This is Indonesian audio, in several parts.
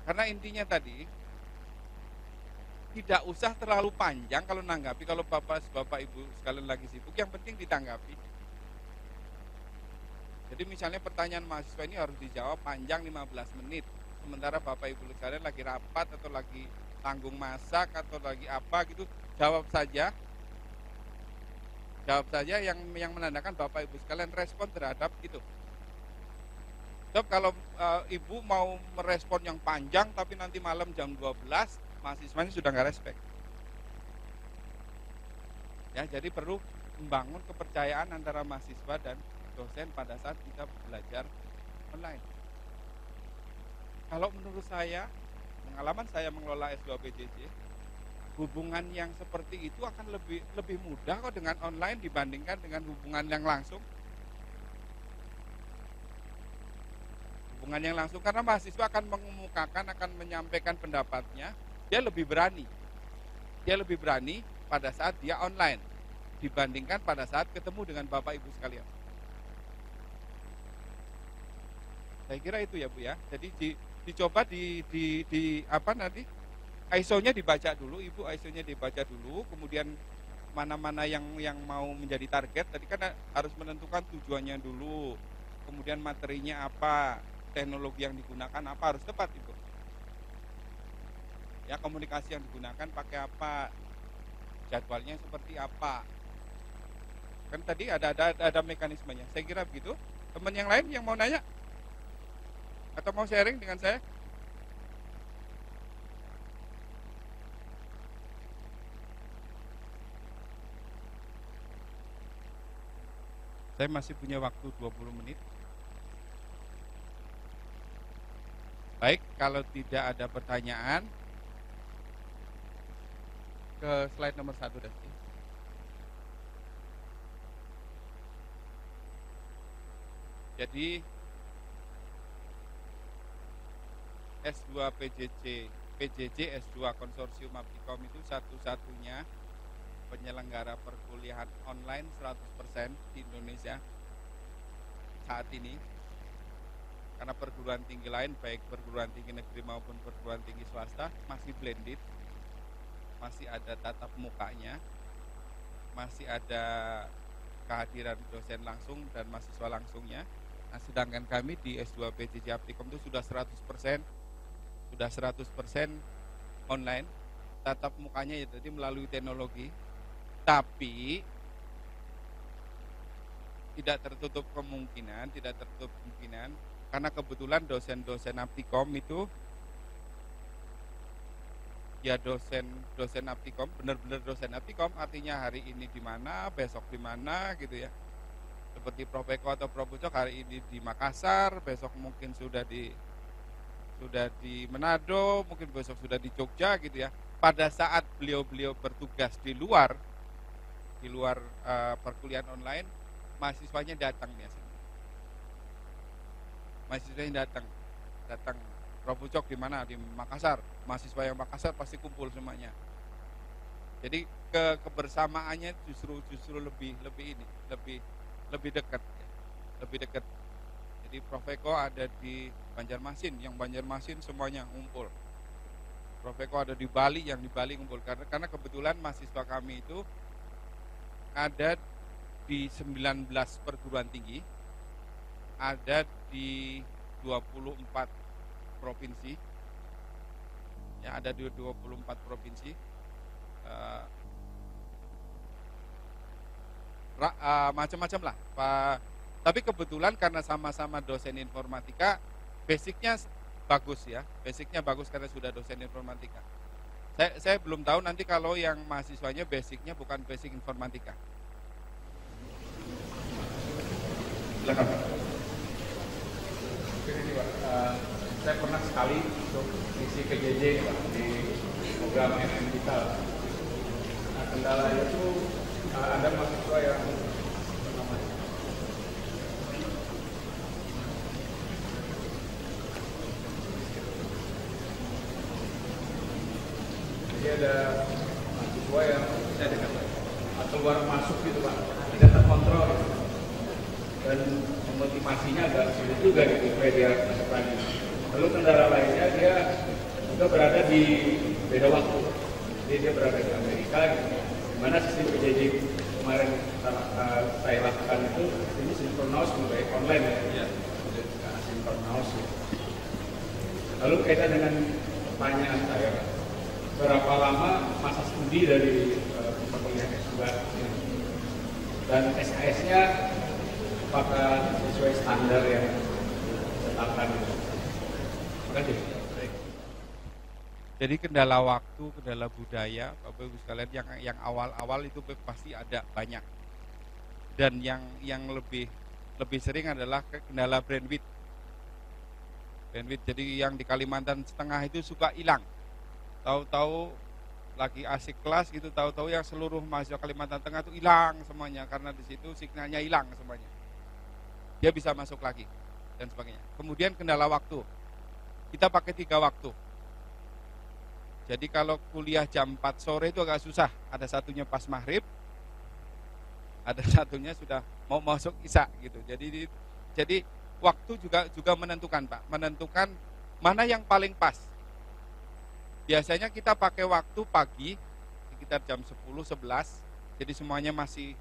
Karena intinya tadi, tidak usah terlalu panjang kalau nanggapi, kalau bapak ibu sekalian lagi sibuk, yang penting ditanggapi. Jadi misalnya pertanyaan mahasiswa ini harus dijawab panjang 15 menit, sementara bapak ibu sekalian lagi rapat atau lagi tanggung masak atau lagi apa gitu, jawab saja yang menandakan bapak ibu sekalian respon terhadap itu. Sebab kalau ibu mau merespon yang panjang tapi nanti malam jam 12 mahasiswa ini sudah nggak respect. Ya, jadi perlu membangun kepercayaan antara mahasiswa dan dosen pada saat kita belajar online. Kalau menurut saya, pengalaman saya mengelola S2 PJJ, hubungan yang seperti itu akan lebih mudah kok dengan online dibandingkan dengan hubungan yang langsung. Hubungan yang langsung karena mahasiswa akan mengemukakan, akan menyampaikan pendapatnya, dia lebih berani pada saat dia online dibandingkan pada saat ketemu dengan bapak ibu sekalian. Saya kira itu ya Bu ya. Jadi dicoba di apa nanti ISO-nya dibaca dulu, Ibu ISO-nya dibaca dulu, kemudian mana-mana yang mau menjadi target, tadi kan harus menentukan tujuannya dulu, kemudian materinya apa, teknologi yang digunakan apa, harus tepat Ibu. Ya, komunikasi yang digunakan pakai apa, jadwalnya seperti apa. Kan tadi ada mekanismenya. Saya kira begitu. Teman yang lain yang mau nanya atau mau sharing dengan saya? Saya masih punya waktu 20 menit. Baik, kalau tidak ada pertanyaan, ke slide nomor 1 Desti. Jadi S2 PJJ S2 Konsorsium Aptikom itu satu-satunya penyelenggara perkuliahan online 100% di Indonesia saat ini. Karena perguruan tinggi lain, baik perguruan tinggi negeri maupun perguruan tinggi swasta, masih blended, masih ada tatap mukanya, masih ada kehadiran dosen langsung dan mahasiswa langsungnya. Nah, sedangkan kami di S2 PJJ Aptikom itu sudah 100% online, tatap mukanya ya jadi melalui teknologi, tapi tidak tertutup kemungkinan karena kebetulan dosen-dosen Aptikom itu ya dosen Aptikom, benar-benar dosen Aptikom, artinya hari ini di mana, besok di mana gitu ya. Seperti Prof Eko atau Prof Ucok hari ini di Makassar, besok mungkin sudah di Manado, mungkin besok sudah di Jogja gitu ya. Pada saat beliau bertugas di luar perkuliahan online, mahasiswanya datang biasanya. Mahasiswanya datang. Prof Ucok di mana? Di Makassar. Mahasiswa yang Makassar pasti kumpul semuanya. Jadi kebersamaannya justru lebih dekat. Jadi Prof Eko ada di Banjarmasin, yang Banjarmasin semuanya ngumpul. Prof Eko ada di Bali, yang di Bali ngumpul. Karena kebetulan mahasiswa kami itu ada di 19 perguruan tinggi, ada di 24 provinsi, ya ada di 24 provinsi. Macam-macam lah Pak. Tapi kebetulan karena sama-sama dosen informatika, basicnya bagus ya, karena sudah dosen informatika. Saya belum tahu nanti kalau yang mahasiswanya basicnya bukan basic informatika. Silakan. Ini Pak, saya pernah sekali untuk isi PJJ Pak, di program MM Digital. Nah, kendalanya itu ada mahasiswa yang jadi ada mahasiswa yang keluar masuk gitu Pak, tidak terkontrol gitu. Dan motivasinya agak sulit juga gitu supaya dia masuk lagi. Lalu kendala lainnya dia juga berada di beda waktu. Jadi dia berada di Amerika, gitu. Mana sistem PJJ kemarin saya lakukan itu ini sinkronos baik online ya, sinkronos. Gitu. Lalu kaitan dengan pertanyaan saya, berapa lama masa studi dari kuliah S2 dan SKS-nya apakah sesuai standar yang ditetapkan? Terima kasih. Jadi kendala waktu, kendala budaya, Bapak Ibu sekalian, yang awal-awal itu pasti ada banyak. Dan yang lebih sering adalah kendala bandwidth. Jadi yang di Kalimantan Tengah itu suka hilang. Tahu-tahu lagi asik kelas gitu, tahu-tahu yang seluruh mahasiswa Kalimantan Tengah itu hilang semuanya karena di situ signalnya hilang semuanya. Dia bisa masuk lagi dan sebagainya. Kemudian kendala waktu. Kita pakai 3 waktu. Jadi kalau kuliah jam 4 sore itu agak susah. Ada satunya pas maghrib, ada satunya sudah mau masuk isya gitu. Jadi waktu juga menentukan, Pak. Menentukan mana yang paling pas. Biasanya kita pakai waktu pagi sekitar jam 10-11. Jadi semuanya masih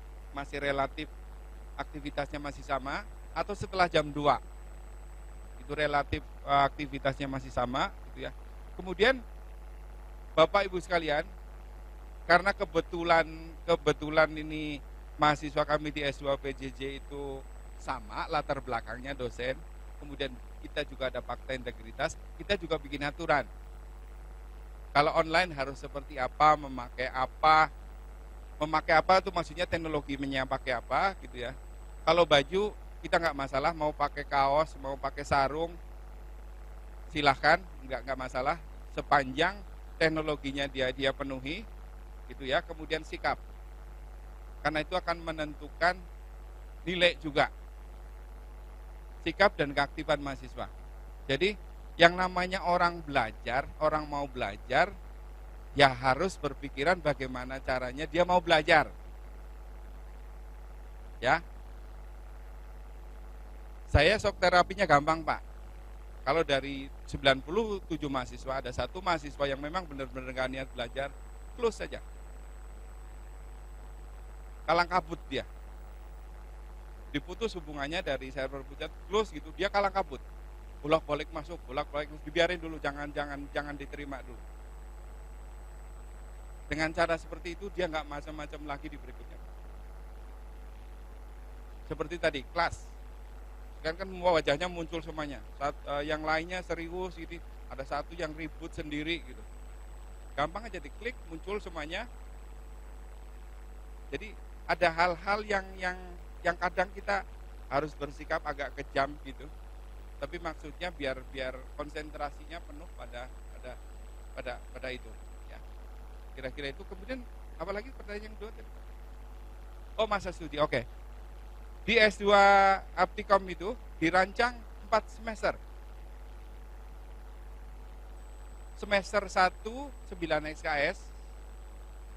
relatif aktivitasnya masih sama, atau setelah jam 2. Itu relatif aktivitasnya masih sama gitu ya. Kemudian Bapak Ibu sekalian, karena kebetulan ini mahasiswa kami di S2 PJJ itu sama latar belakangnya dosen, kemudian kita juga ada fakta integritas, kita juga bikin aturan. Kalau online harus seperti apa, memakai apa itu maksudnya teknologinya pakai apa gitu ya. Kalau baju kita nggak masalah, mau pakai kaos, mau pakai sarung, silahkan, nggak masalah, sepanjang teknologinya dia penuhi gitu ya. Kemudian sikap, karena itu akan menentukan nilai juga, sikap dan keaktifan mahasiswa. Jadi yang namanya orang mau belajar ya harus berpikiran bagaimana caranya dia mau belajar ya. Saya shock terapinya gampang, Pak. Kalau dari 97 mahasiswa, ada 1 mahasiswa yang memang benar-benar gak niat belajar, close saja. Kalang kabut dia. Diputus hubungannya dari server pusat, close gitu, dia kalang kabut. Bolak-balik masuk, dibiarin dulu, jangan diterima dulu. Dengan cara seperti itu, dia gak macam-macam lagi di berikutnya. Seperti tadi, kelas. Kan wajahnya muncul semuanya. Yang lainnya serius gitu, ada satu yang ribut sendiri gitu. Gampang aja diklik, muncul semuanya. Jadi ada hal-hal yang kadang kita harus bersikap agak kejam gitu. Tapi maksudnya biar konsentrasinya penuh pada itu ya. Kira-kira itu. Kemudian apalagi pertanyaan yang kedua tadi? Oh, masa studi. Oke. Di S2 Aptikom itu dirancang 4 semester. Semester 1 9 SKS,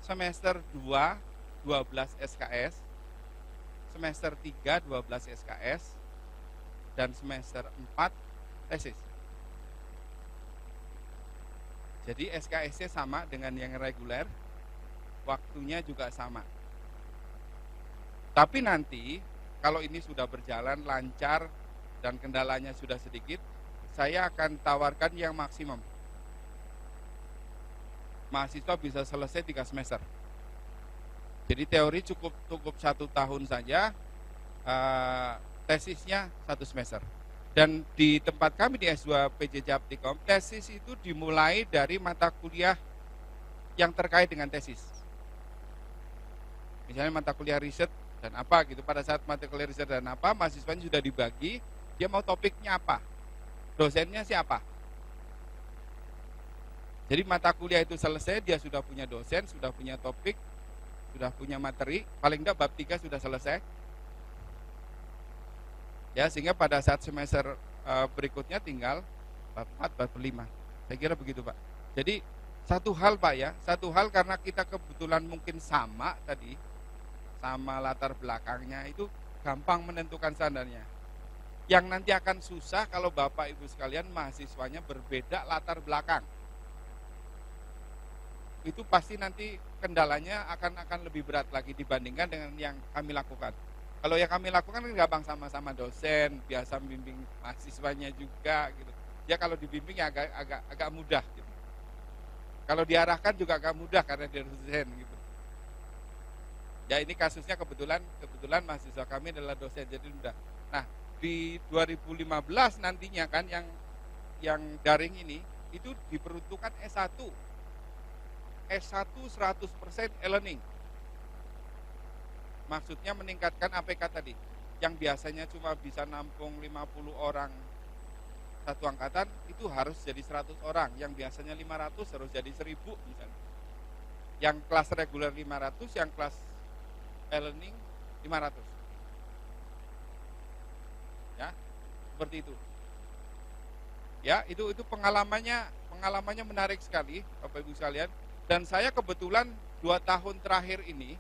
semester 2 12 SKS, semester 3 12 SKS, dan semester 4 tesis. Jadi SKS-nya sama dengan yang reguler, waktunya juga sama. Tapi nanti kalau ini sudah berjalan lancar dan kendalanya sudah sedikit, saya akan tawarkan yang maksimum. Mahasiswa bisa selesai 3 semester. Jadi teori cukup 1 tahun saja, tesisnya 1 semester. Dan di tempat kami di S2 PJJ Aptikom, tesis itu dimulai dari mata kuliah yang terkait dengan tesis. Misalnya mata kuliah riset dan apa gitu. Pada saat mata kuliah riset dan apa, mahasiswanya sudah dibagi, dia mau topiknya apa, dosennya siapa. Jadi mata kuliah itu selesai, dia sudah punya dosen, sudah punya topik, sudah punya materi, paling enggak bab 3 sudah selesai. Ya, sehingga pada saat semester berikutnya tinggal bab 4, bab 5. Saya kira begitu, Pak. Jadi satu hal, Pak ya, satu hal karena kita kebetulan mungkin sama tadi, sama latar belakangnya, itu gampang menentukan standarnya. Yang nanti akan susah kalau Bapak Ibu sekalian mahasiswanya berbeda latar belakang. Itu pasti nanti kendalanya akan lebih berat lagi dibandingkan dengan yang kami lakukan. Kalau yang kami lakukan kan gampang, sama-sama dosen, biasa membimbing mahasiswanya juga gitu. Ya kalau dibimbing ya agak mudah gitu. Kalau diarahkan juga agak mudah karena dia dosen gitu. Ya ini kasusnya kebetulan mahasiswa kami adalah dosen, jadi mudah. Nah, di 2015 nantinya kan yang daring ini itu diperuntukkan S1 100% e-learning. Maksudnya meningkatkan APK tadi. Yang biasanya cuma bisa nampung 50 orang satu angkatan, itu harus jadi 100 orang. Yang biasanya 500 harus jadi 1000 misalnya. Yang kelas reguler 500, yang kelas e-learning 500. Ya, seperti itu. Ya, itu pengalamannya menarik sekali, Bapak Ibu sekalian. Dan saya kebetulan 2 tahun terakhir ini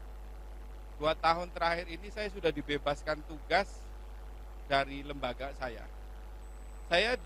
saya sudah dibebaskan tugas dari lembaga saya. Saya